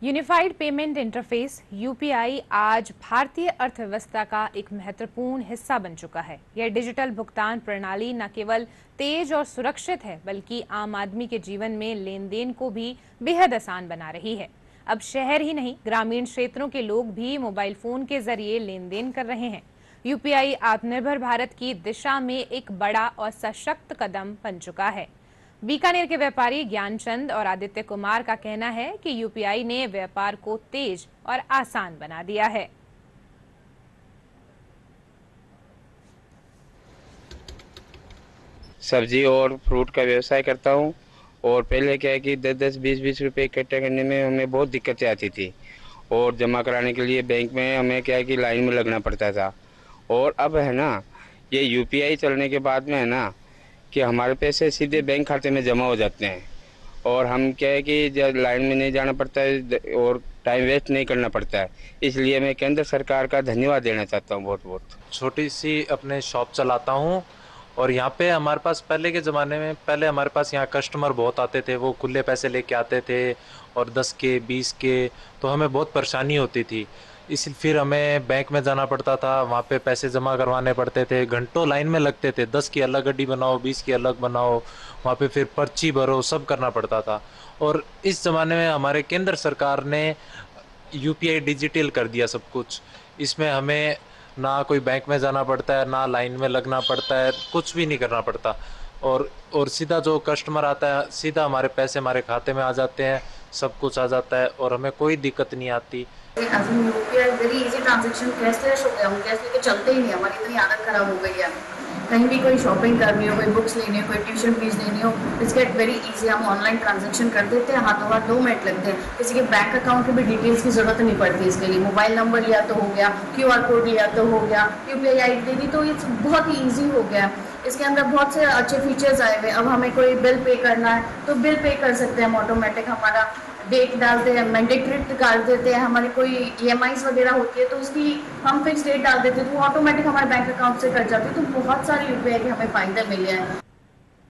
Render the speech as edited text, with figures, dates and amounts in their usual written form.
Unified payment interface UPI आज भारतीय अर्थव्यवस्था का एक महत्वपूर्ण हिस्सा बन चुका है। यह डिजिटल भुगतान प्रणाली न केवल तेज और सुरक्षित है, बल्कि आम आदमी के जीवन में लेन देन को भी बेहद आसान बना रही है। अब शहर ही नहीं, ग्रामीण क्षेत्रों के लोग भी मोबाइल फोन के जरिए लेन देन कर रहे हैं। यूपीआई आत्मनिर्भर भारत की दिशा में एक बड़ा और सशक्त कदम बन चुका है। बीकानेर के व्यापारी ज्ञानचंद और आदित्य कुमार का कहना है कि यूपीआई ने व्यापार को तेज और आसान बना दिया है। सब्जी और फ्रूट का व्यवसाय करता हूँ। और पहले क्या है कि 10-10, 20-20 रुपए इकट्ठा करने में हमें बहुत दिक्कतें आती थी। और जमा कराने के लिए बैंक में हमें क्या है कि लाइन में लगना पड़ता था। और अब है ना, ये यूपीआई चलने के बाद में है ना कि हमारे पैसे सीधे बैंक खाते में जमा हो जाते हैं। और हम क्या है कि लाइन में नहीं जाना पड़ता है और टाइम वेस्ट नहीं करना पड़ता है। इसलिए मैं केंद्र सरकार का धन्यवाद देना चाहता हूँ बहुत बहुत। छोटी सी अपने शॉप चलाता हूँ और यहाँ पे हमारे पास पहले के ज़माने में हमारे पास यहाँ कस्टमर बहुत आते थे, वो खुले पैसे लेके आते थे और 10 के 20 के, तो हमें बहुत परेशानी होती थी। इस फिर हमें बैंक में जाना पड़ता था, वहाँ पे पैसे जमा करवाने पड़ते थे, घंटों लाइन में लगते थे, 10 की अलग गड्डी बनाओ, 20 की अलग बनाओ, वहाँ पे फिर पर्ची भरो, सब करना पड़ता था। और इस ज़माने में हमारे केंद्र सरकार ने यूपीआई डिजिटल कर दिया सब कुछ। इसमें हमें ना कोई बैंक में जाना पड़ता है, ना लाइन में लगना पड़ता है, कुछ भी नहीं करना पड़ता। और सीधा जो कस्टमर आता है, सीधा हमारे पैसे हमारे खाते में आ जाते हैं, सब कुछ आ जाता है और हमें कोई दिक्कत नहीं आती। UPI very easy transaction, cashless हो गया, हम कैश लेके चलते ही नहीं, हमारी इतनी आदत खराब हो गई है। कहीं भी कोई शॉपिंग करनी हो, कोई बुक्स लेनी हो, कोई ट्यूशन फीस देनी हो, इट्स गेट वेरी इजी। हम ऑनलाइन ट्रांजेक्शन कर देते हैं, हाथों हाथ 2 मिनट लगते हैं। किसी के बैंक अकाउंट की भी डिटेल्स की जरूरत नहीं पड़ती इसके लिए। मोबाइल नंबर लिया तो हो गया, क्यूआर कोड लिया तो हो गया, यूपीआई आईडी दे दी, तो ये बहुत ही ईजी हो गया। इसके अंदर बहुत से अच्छे फीचर्स आए हुए। अब हमें कोई बिल पे करना है तो बिल पे कर सकते हैं हम ऑटोमेटिक। हमारा डेट डालते हैं, मैंडेटरी कर देते हैं, हमारी कोई ईएमआईज वगैरह होती है तो उसकी हम फिक्स डेट डाल देते हैं तो वो ऑटोमेटिक हमारे बैंक अकाउंट से कट जाती है। तो बहुत सारे यूपीआई के हमें फायदे मिले हैं।